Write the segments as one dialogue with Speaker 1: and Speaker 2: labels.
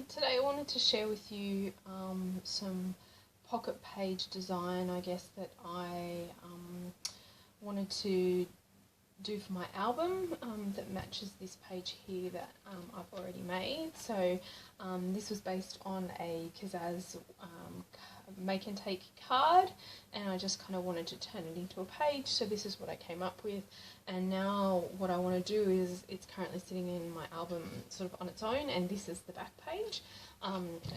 Speaker 1: Today I wanted to share with you some pocket page design, I guess, that I wanted to do for my album that matches this page here that I've already made. So this was based on a Kaszazz make and take card, and I just kind of wanted to turn it into a page, so this is what I came up with. And now what I want to do is, it's currently sitting in my album sort of on its own, and this is the back page,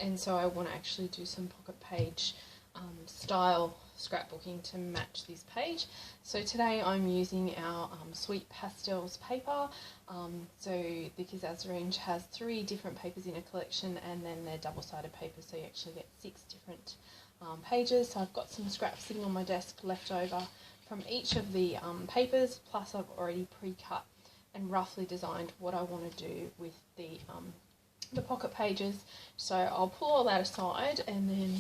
Speaker 1: and so I want to actually do some pocket page style scrapbooking to match this page. So today I'm using our Sweet Pastels paper. So the Kaszazz range has 3 different papers in a collection, and then they're double-sided papers, so you actually get 6 different pages. So I've got some scraps sitting on my desk left over from each of the papers, plus I've already pre-cut and roughly designed what I want to do with the pocket pages. So I'll pull all that aside, and then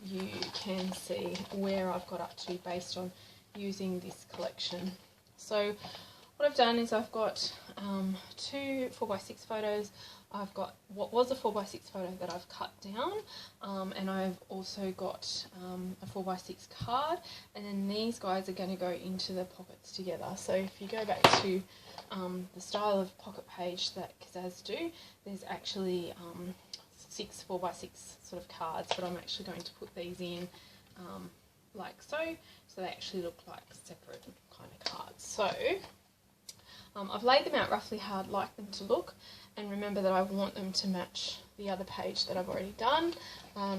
Speaker 1: you can see where I've got up to based on using this collection. So what I've done is I've got 2 4x6 photos. I've got what was a 4x6 photo that I've cut down, and I've also got a 4x6 card, and then these guys are going to go into the pockets together. So if you go back to the style of pocket page that Kaszazz do, there's actually 6 4x6 sort of cards, but I'm actually going to put these in like so they actually look like separate kind of cards. So I've laid them out roughly how I'd like them to look, and remember that I want them to match the other page that I've already done.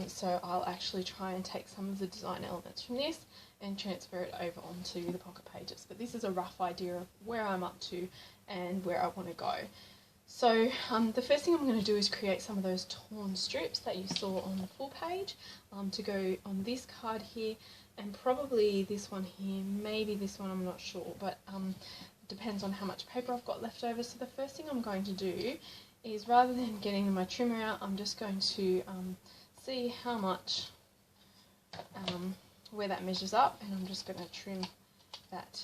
Speaker 1: So I'll actually try and take some of the design elements from this and transfer it over onto the pocket pages. But this is a rough idea of where I'm up to and where I want to go. So the first thing I'm going to do is create some of those torn strips that you saw on the full page to go on this card here, and probably this one here, maybe this one, I'm not sure, but depends on how much paper I've got left over. So the first thing I'm going to do is, rather than getting my trimmer out, I'm just going to see how much, where that measures up, and I'm just going to trim that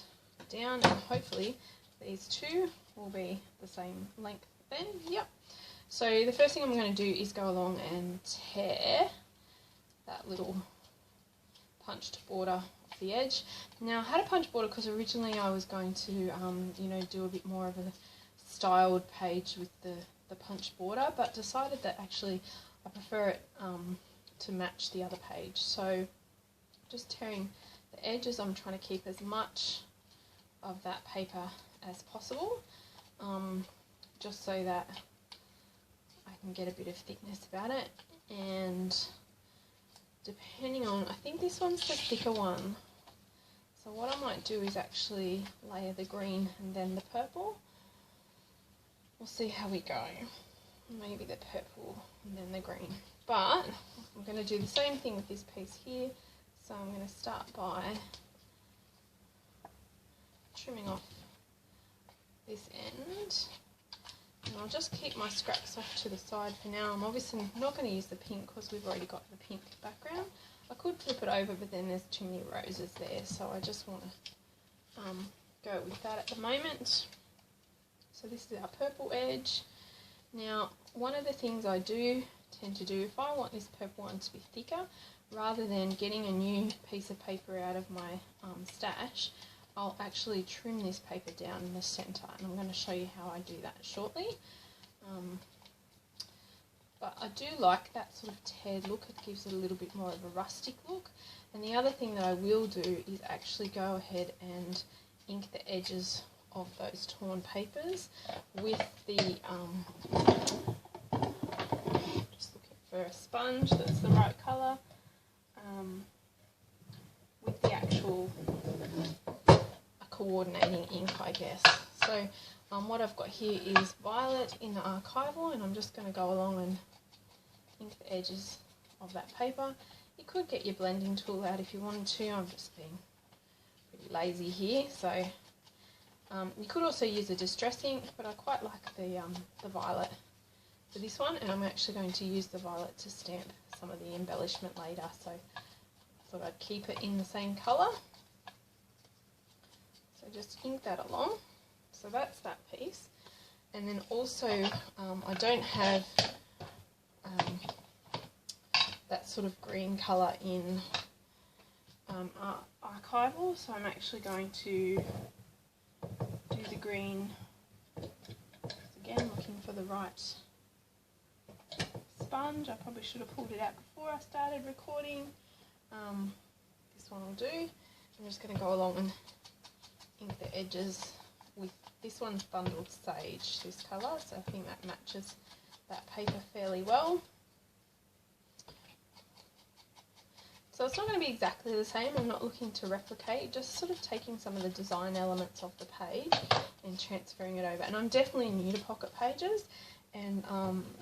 Speaker 1: down, and hopefully these two will be the same length then. Yep. So the first thing I'm going to do is go along and tear that little punched border off the edge. Now I had a punch border because originally I was going to you know, do a bit more of a styled page with the punch border, but decided that actually I prefer it to match the other page. So just tearing the edges, I'm trying to keep as much of that paper as possible, just so that I can get a bit of thickness about it. And depending on, I think this one's the thicker one, so what I might do is actually layer the green and then the purple. We'll see how we go. Maybe the purple and then the green. But I'm going to do the same thing with this piece here. So I'm going to start by trimming off this end. And I'll just keep my scraps off to the side for now. I'm obviously not going to use the pink because we've already got the pink background. I could flip it over, but then there's too many roses there, so I just want to go with that at the moment. So this is our purple edge. Now, one of the things I do tend to do, if I want this purple one to be thicker, rather than getting a new piece of paper out of my stash, I'll actually trim this paper down in the centre, and I'm going to show you how I do that shortly. But I do like that sort of teared look. It gives it a little bit more of a rustic look. And the other thing that I will do is actually go ahead and ink the edges of those torn papers with the, just looking for a sponge that's the right colour, with the actual coordinating ink, I guess. So what I've got here is violet in the archival, and I'm just going to go along and ink the edges of that paper. You could get your blending tool out if you wanted to. I'm just being pretty lazy here. So you could also use a distress ink, but I quite like the violet for this one, and I'm actually going to use the violet to stamp some of the embellishment later. So I thought I'd keep it in the same colour. So just ink that along. So that's that piece. And then also I don't have that sort of green colour in archival, so I'm actually going to do the green. Again, looking for the right sponge. I probably should have pulled it out before I started recording. This one will do. I'm just going to go along and ink the edges with this one's bundled sage, this colour, so I think that matches that paper fairly well. So it's not going to be exactly the same, I'm not looking to replicate, just sort of taking some of the design elements off the page and transferring it over. And I'm definitely new to pocket pages and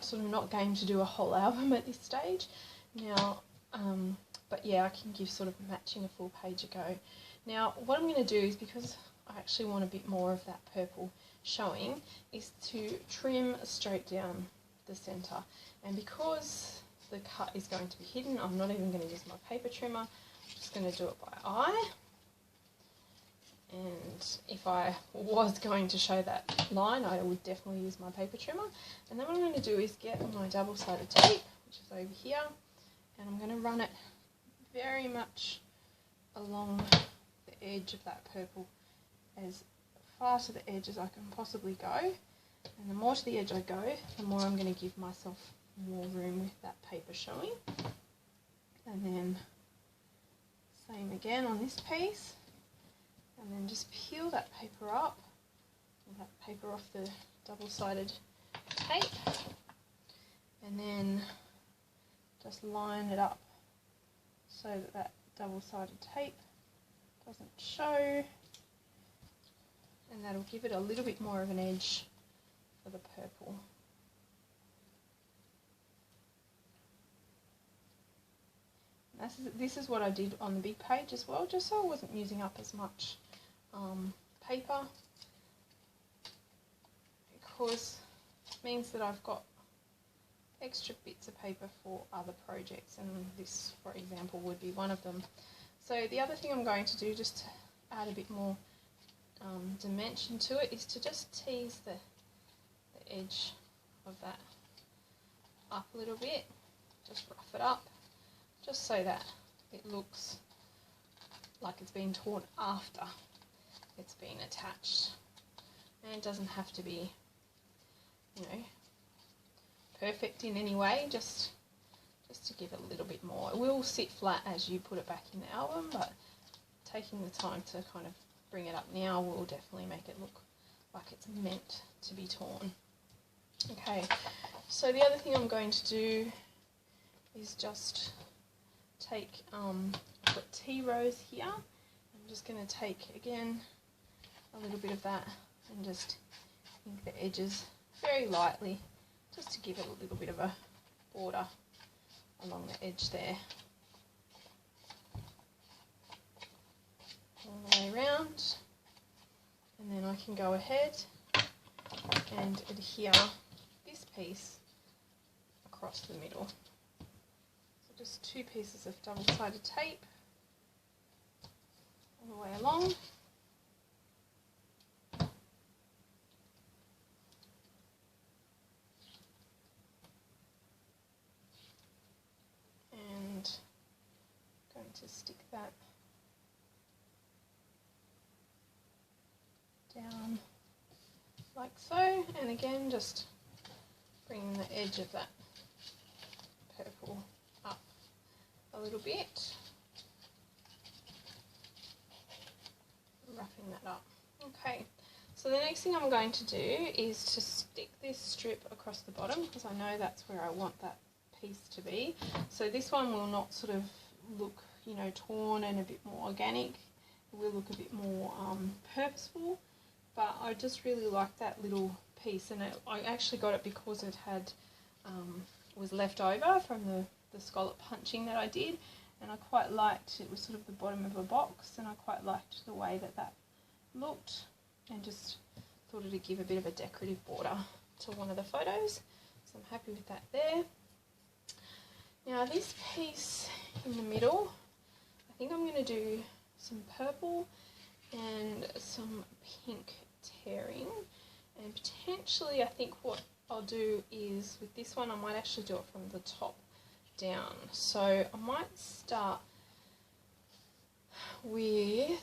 Speaker 1: sort of not going to do a whole album at this stage. Now, but yeah, I can give sort of matching a full page a go. Now, what I'm going to do is, because I actually want a bit more of that purple showing, is to trim straight down the centre. And because the cut is going to be hidden, I'm not even going to use my paper trimmer. I'm just going to do it by eye. And if I was going to show that line, I would definitely use my paper trimmer. And then what I'm going to do is get my double-sided tape, which is over here, and I'm going to run it very much along the edge of that purple, as far to the edge as I can possibly go. And the more to the edge I go, the more I'm going to give myself more room with that paper showing. And then same again on this piece, and then just peel that paper up, and that paper off the double-sided tape, and then just line it up so that that double-sided tape doesn't show, and that'll give it a little bit more of an edge for the purple. This is what I did on the big page as well, just so I wasn't using up as much paper, because it means that I've got extra bits of paper for other projects, and this, for example, would be one of them. So the other thing I'm going to do, just to add a bit more dimension to it, is to just tease the edge of that up a little bit, just rough it up, just so that it looks like it's been torn after it's been attached. And it doesn't have to be, you know, perfect in any way, just to give it a little bit more. It will sit flat as you put it back in the album, but taking the time to kind of bring it up now will definitely make it look like it's meant to be torn. Okay, so the other thing I'm going to do is just take put tea rose here. I'm just going to take again a little bit of that and just ink the edges very lightly, just to give it a little bit of a border along the edge there, all the way around. And then I can go ahead and adhere this piece across the middle. So just 2 pieces of double-sided tape all the way along. And I'm going to stick that down like so, and again just bringing the edge of that purple up a little bit, roughing that up. Okay, so the next thing I'm going to do is to stick this strip across the bottom, because I know that's where I want that piece to be. So this one will not sort of look, you know, torn and a bit more organic. It will look a bit more purposeful. But I just really like that little piece, and I actually got it because it had was left over from the scallop punching that I did, and I quite liked, it was sort of the bottom of a box, and I quite liked the way that that looked, and just thought it'd give a bit of a decorative border to one of the photos, so I'm happy with that there. Now this piece in the middle, I think I'm going to do some purple and some pink tearing, and potentially I think what I'll do is, with this one I might actually do it from the top down. So I might start with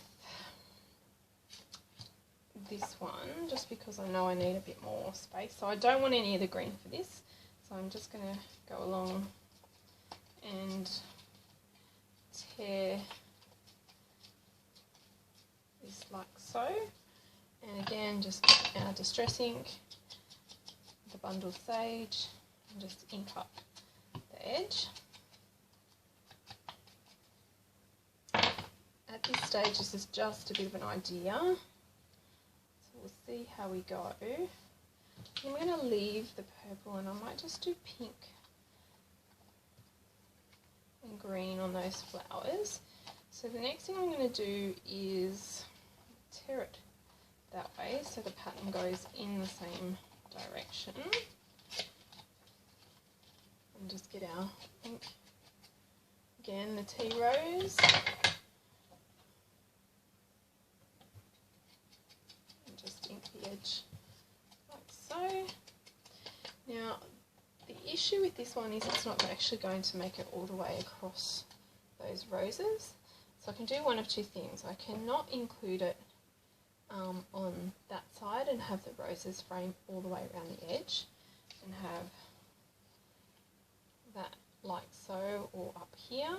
Speaker 1: this one just because I know I need a bit more space. So I don't want any of the green for this. So I'm just going to go along and tear this like so. And again, just get our distress ink, the bundle sage, and just ink up the edge. At this stage, this is just a bit of an idea. So we'll see how we go. I'm going to leave the purple and I might just do pink and green on those flowers. So the next thing I'm going to do is tear it that way so the pattern goes in the same direction. And just get our ink, again the tea rose, and just ink the edge like so. Now the issue with this one is it's not actually going to make it all the way across those roses. So I can do one of two things. I cannot include it on that side and have the roses frame all the way around the edge and have that like so, or up here,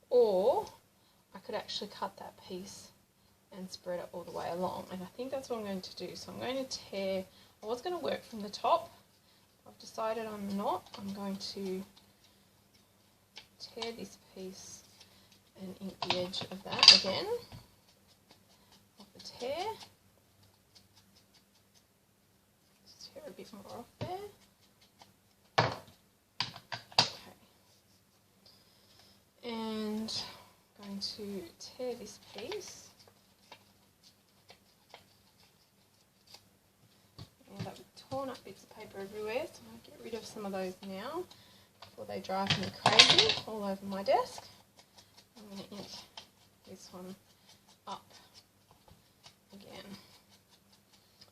Speaker 1: or I could actually cut that piece and spread it all the way along, and I think that's what I'm going to do. So I'm going to tear, I was going to work from the top, I've decided I'm not. I'm going to tear this piece and ink the edge of that again of the tear. Just tear a bit more off there. And I'm going to tear this piece. And I've torn up bits of paper everywhere, so I'll get rid of some of those now before they drive me crazy all over my desk. I'm going to ink this one up again.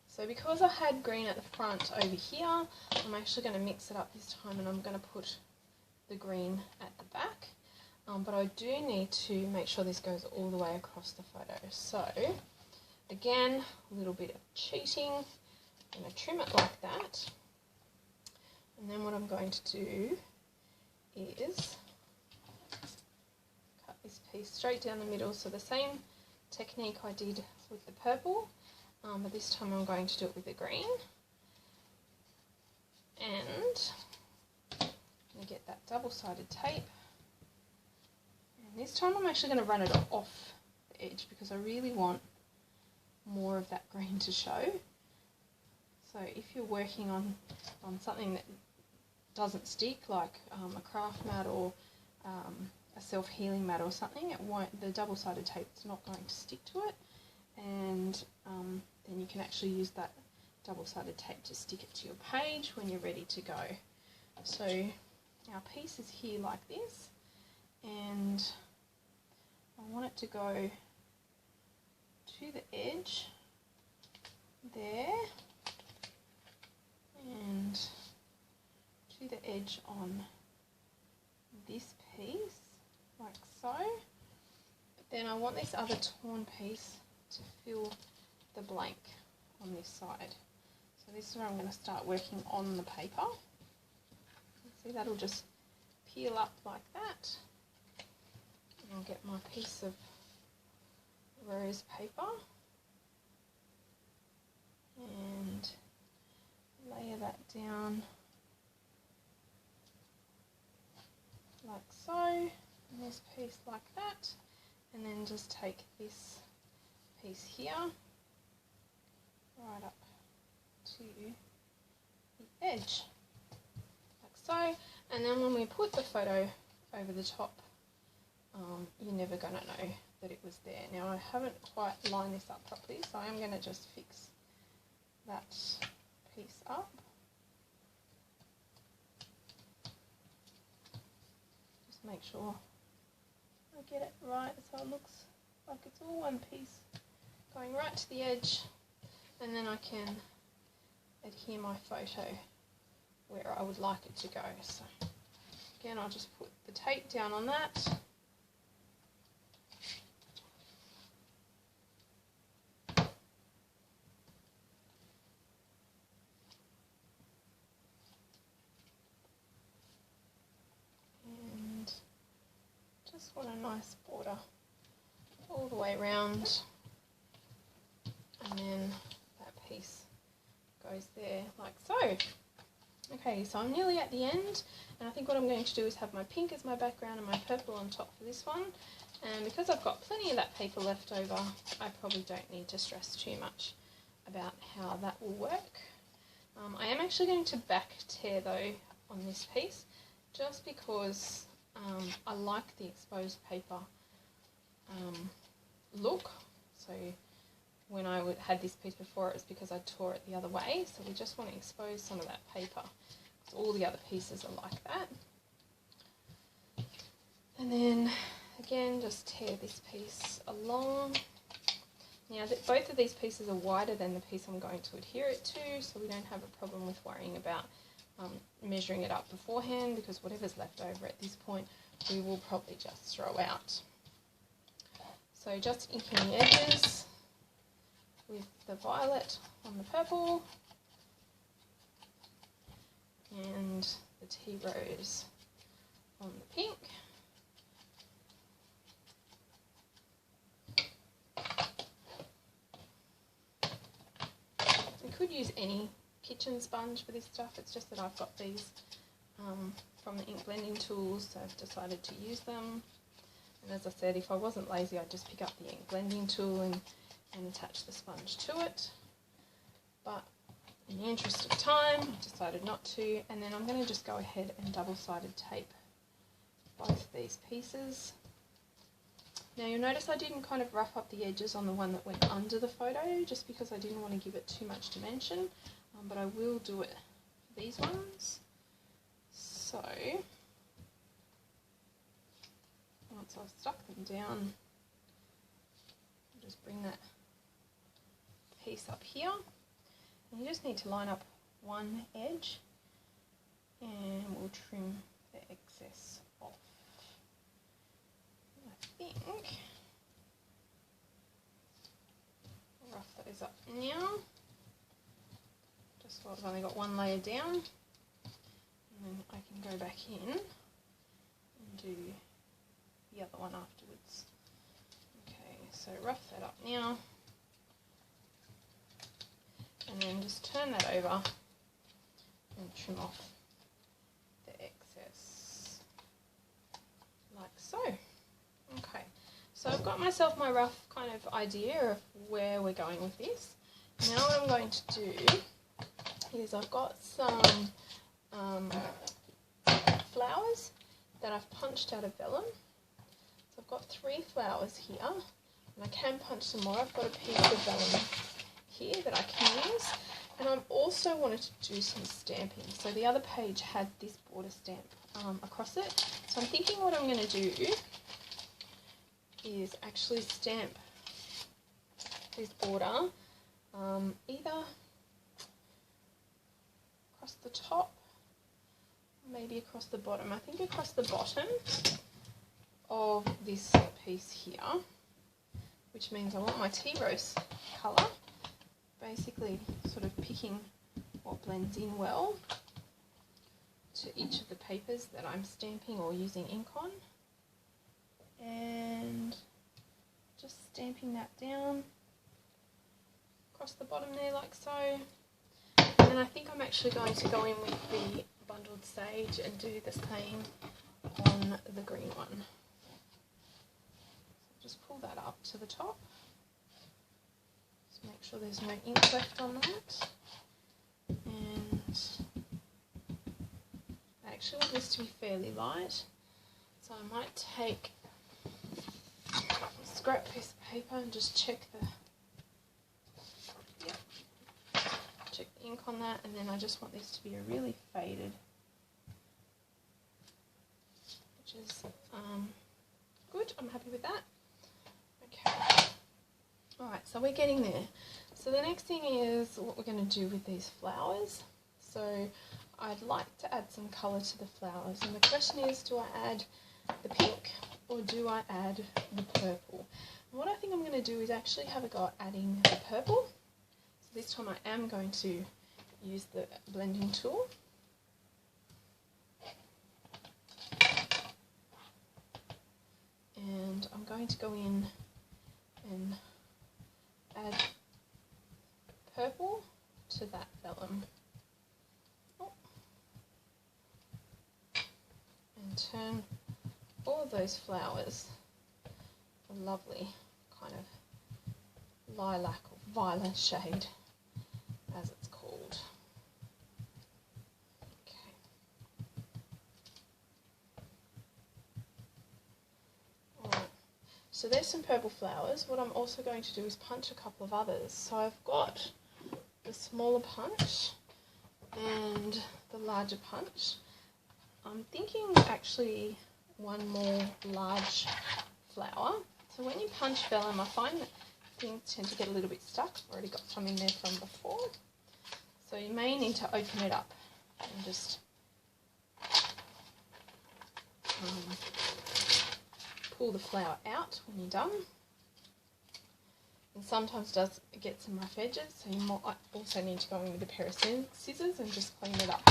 Speaker 1: So because I had green at the front over here, I'm actually going to mix it up this time and I'm going to put the green at the back. But I do need to make sure this goes all the way across the photo. So again, a little bit of cheating. I'm going to trim it like that. And then what I'm going to do is cut this piece straight down the middle. So the same technique I did with the purple, but this time I'm going to do it with the green. And I'm going to get that double-sided tape. This time I'm actually going to run it off the edge because I really want more of that green to show. So if you're working on something that doesn't stick, like a craft mat or a self-healing mat or something, the double-sided tape is not going to stick to it, and then you can actually use that double-sided tape to stick it to your page when you're ready to go. So our piece is here like this, and I want it to go to the edge there and to the edge on this piece like so, but then I want this other torn piece to fill the blank on this side. So this is where I'm going to start working on the paper. See, that'll just peel up like that. I'll get my piece of rose paper and layer that down like so, and this piece like that, and then just take this piece here right up to the edge like so, and then when we put the photo over the top, you're never going to know that it was there. Now I haven't quite lined this up properly, so I'm going to just fix that piece up. Just make sure I get it right so it looks like it's all one piece going right to the edge, and then I can adhere my photo where I would like it to go. So again, I'll just put the tape down on that. And just want a nice border all the way around, and then that piece goes there like so. Okay, so I'm nearly at the end, and I think what I'm going to do is have my pink as my background and my purple on top for this one. And because I've got plenty of that paper left over, I probably don't need to stress too much about how that will work. I am actually going to back tear though on this piece, just because I like the exposed paper look. So when I had this piece before, it was because I tore it the other way, so we just want to expose some of that paper, because all the other pieces are like that. And then again, just tear this piece along. Now both of these pieces are wider than the piece I'm going to adhere it to, so we don't have a problem with worrying about measuring it up beforehand, because whatever's left over at this point we will probably just throw out. So just inking the edges with the violet on the purple and the tea rose on the pink. You could use any kitchen sponge for this stuff, it's just that I've got these from the ink blending tools, so I've decided to use them. And as I said, if I wasn't lazy, I'd just pick up the ink blending tool and attach the sponge to it. But in the interest of time, I've decided not to. And then I'm going to just go ahead and double-sided tape both of these pieces. Now you'll notice I didn't kind of rough up the edges on the one that went under the photo, just because I didn't want to give it too much dimension. But I will do it for these ones. So once I've stuck them down, I'll just bring that piece up here, and you just need to line up one edge, and we'll trim the excess off. I think I'll rough those up now, just while I've only got one layer down, and then I can go back in and do the other one afterwards. Okay, so rough that up now, and then just turn that over and trim off the excess like so. Okay, so I've got myself my rough kind of idea of where we're going with this. Now what I'm going to do is I've got some flowers that I've punched out of vellum. So I've got 3 flowers here, and I can punch some more. I've got a piece of vellum here that I can use, and I've also wanted to do some stamping. So the other page had this border stamp across it, so I'm thinking what I'm going to do is actually stamp this border either across the top, maybe across the bottom. I think across the bottom of this piece here, which means I want my tea rose colour, basically sort of picking what blends in well to each of the papers that I'm stamping or using ink on, and just stamping that down across the bottom there like so. And then I think I'm actually going to go in with the bundled sage and do the same on the green one. So just pull that up to the top. Just make sure there's no ink left on that. And I actually want this to be fairly light, so I might take a scrap piece of paper and just check the ink on that, and then I just want this to be a really faded, which is good. I'm happy with that. Okay, alright, so we're getting there. So the next thing is what we're going to do with these flowers. So I'd like to add some colour to the flowers, and the question is, do I add the pink or do I add the purple? And what I think I'm going to do is actually have a go at adding the purple. So this time I am going to use the blending tool. And I'm going to go in and add purple to that vellum. And turn all of those flowers a lovely kind of lilac or violet shade, as it's called. Okay. Alright, so there's some purple flowers. What I'm also going to do is punch a couple of others. So I've got the smaller punch and the larger punch. I'm thinking actually one more large flower. So when you punch vellum, I find that things tend to get a little bit stuck. I've already got some in there from before. So you may need to open it up and just pull the flower out when you're done. And sometimes it does get some rough edges, so you might also need to go in with a pair of scissors and just clean it up.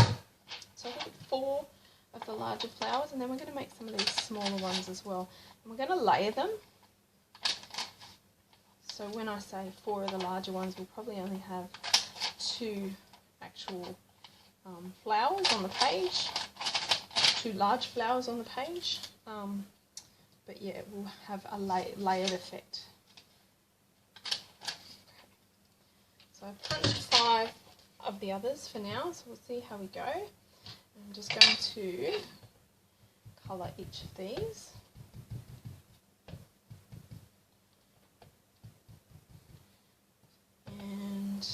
Speaker 1: So I've got 4 of the larger flowers, and then we're going to make some of these smaller ones as well. And we're going to layer them. So when I say 4 of the larger ones, we'll probably only have 2 actual flowers on the page, 2 large flowers on the page. But yeah, we'll have a layered effect. So I've punched 5 of the others for now, so we'll see how we go. I'm just going to colour each of these. And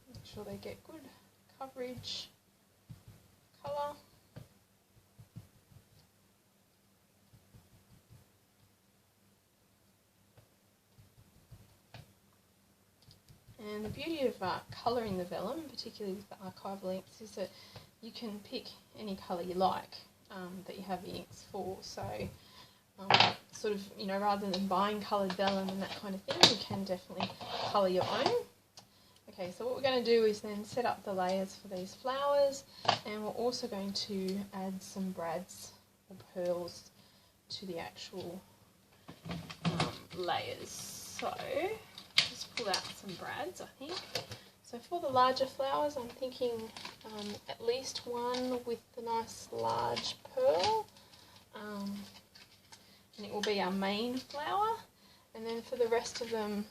Speaker 1: make sure they get good coverage, colour. And the beauty of colouring the vellum, particularly with the archival inks, is that you can pick any colour you like that you have the inks for. So sort of, you know, rather than buying coloured vellum and that kind of thing, you can definitely colour your own. Okay, so what we're going to do is then set up the layers for these flowers, and we're also going to add some brads or pearls to the actual layers. So just pull out some brads, I think. So for the larger flowers, I'm thinking at least one with the nice large pearl, and it will be our main flower. And then for the rest of them,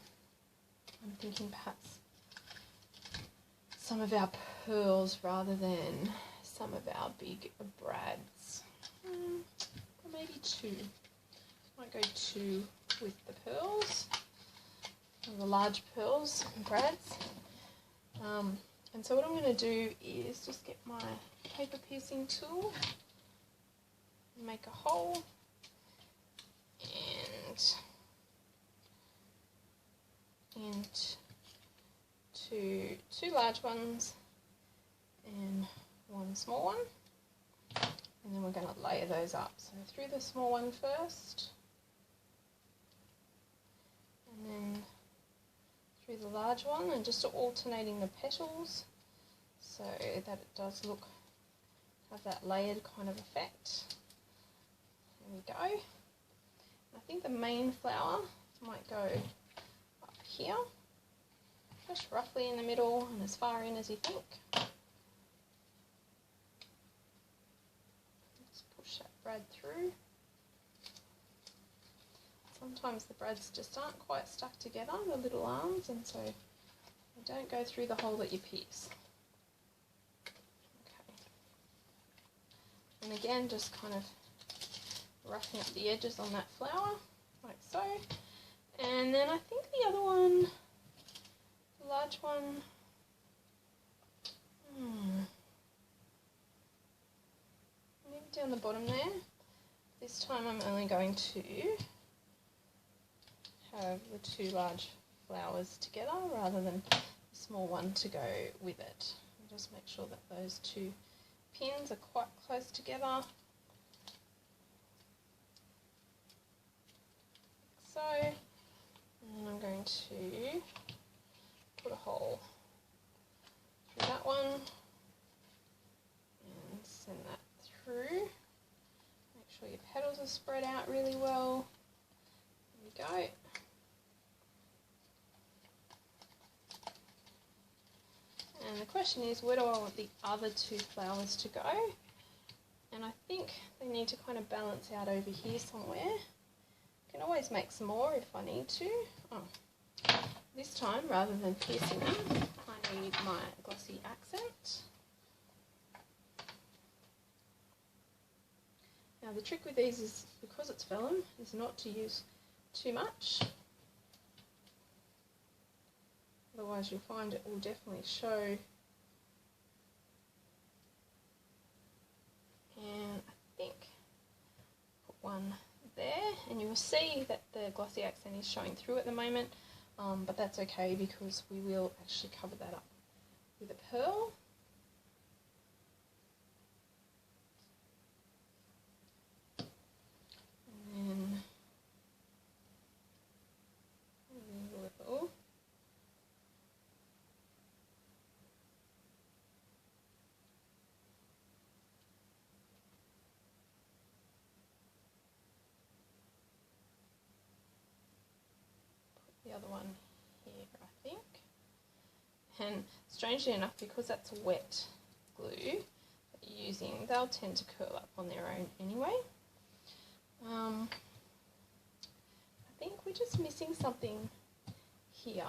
Speaker 1: I'm thinking perhaps some of our pearls rather than some of our big brads. Or maybe 2. Might go 2 with the pearls, the large pearls and brads. And so what I'm going to do is just get my paper piercing tool and make a hole and two large ones and one small one, and then we're going to layer those up. So through the small one first, and then through the large one, and just alternating the petals so that it does have that layered kind of effect. There we go. I think the main flower might go up here, just roughly in the middle and as far in as you think. Just push that brad through. Sometimes the brads just aren't quite stuck together, the little arms, and so they don't go through the hole that you pierce. Okay. And again, just kind of roughing up the edges on that flower, like so. And then I think the other one, the large one, maybe down the bottom there. This time I'm only going to have the 2 large flowers together rather than a small one to go with it. And just make sure that those two pins are quite close together. Like so. And I'm going to put a hole through that one and send that through. Make sure your petals are spread out really well. There we go. And the question is, where do I want the other two flowers to go? And I think they need to kind of balance out over here somewhere. I can always make some more if I need to. Oh, this time, rather than piercing them, I need my glossy accent. Now the trick with these is, because it's vellum, is not to use too much. Otherwise you'll find it will definitely show. And I think put one there, and you'll see that the glossy accent is showing through at the moment, but that's okay because we will actually cover that up with a pearl. And then little. The other one here, I think. And strangely enough, because that's wet glue that you're using, they'll tend to curl up on their own anyway. I think we're just missing something here.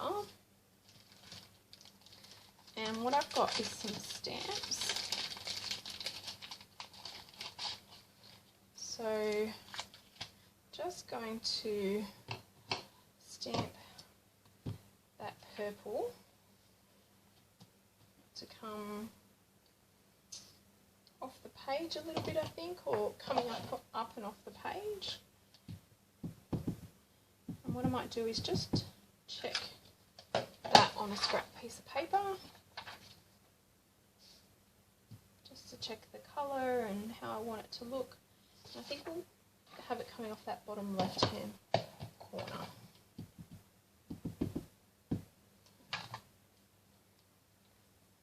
Speaker 1: And what I've got is some stamps. So just going to stamp that purple to come off the page a little bit, I think, or coming up and off the page. And what I might do is just check that on a scrap piece of paper, just to check the colour and how I want it to look. And I think we'll have it coming off that bottom left hand corner.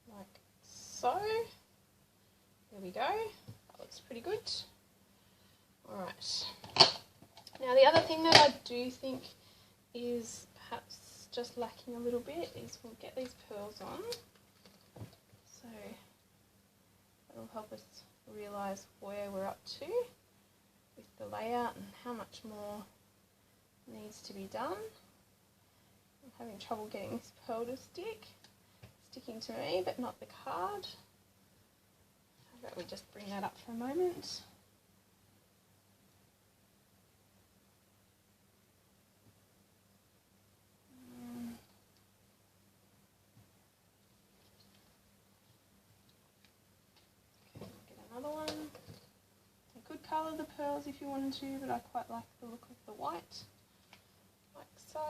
Speaker 1: Like so. There we go. That looks pretty good. Alright. Now the other thing that I do think is perhaps just lacking a little bit is we'll get these pearls on. So that'll help us realise where we're up to with the layout and how much more needs to be done. I'm having trouble getting this pearl to stick. Sticking to me, but not the card. How about we just bring that up for a moment. Okay, get another one. You could colour the pearls if you wanted to, but I quite like the look of the white, like so.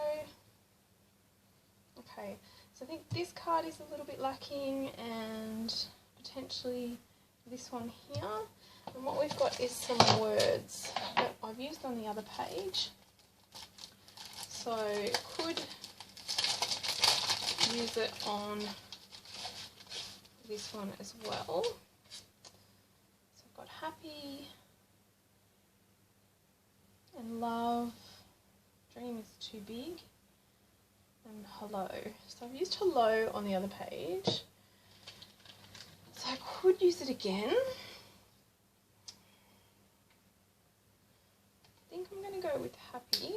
Speaker 1: Okay. So I think this card is a little bit lacking, and potentially this one here. And what we've got is some words that I've used on the other page. So could use it on this one as well. So I've got happy and love, dream is too big, and hello. So I've used hello on the other page. So I could use it again. I think I'm going to go with happy.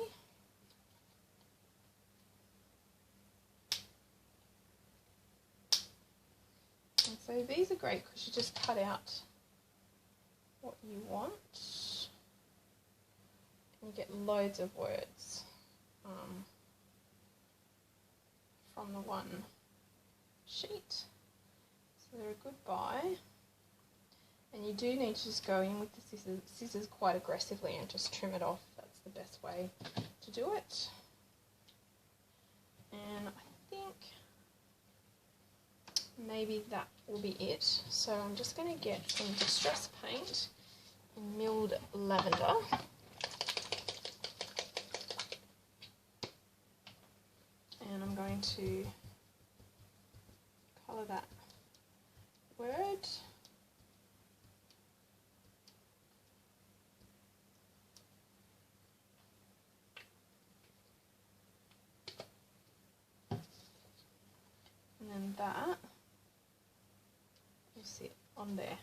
Speaker 1: And so these are great because you just cut out what you want and you get loads of words from the one sheet. So they're a good buy. And you do need to just go in with the scissors quite aggressively and just trim it off. That's the best way to do it. and I think maybe that will be it. So I'm just going to get some distress paint in milled lavender. And I'm going to colour that word. And then that will sit on there.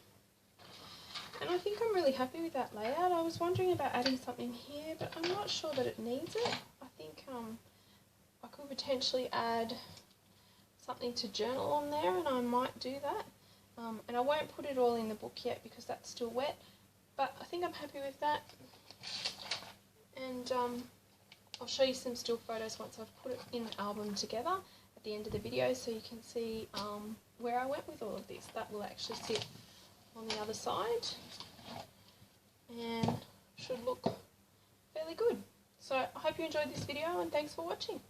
Speaker 1: And I think I'm really happy with that layout. I was wondering about adding something here, but I'm not sure that it needs it. I think I could potentially add something to journal on there, and I might do that. And I won't put it all in the book yet because that's still wet, but I think I'm happy with that. And I'll show you some still photos once I've put it in the album together at the end of the video, so you can see where I went with all of this. That will actually sit on the other side and should look fairly good. So I hope you enjoyed this video, and thanks for watching.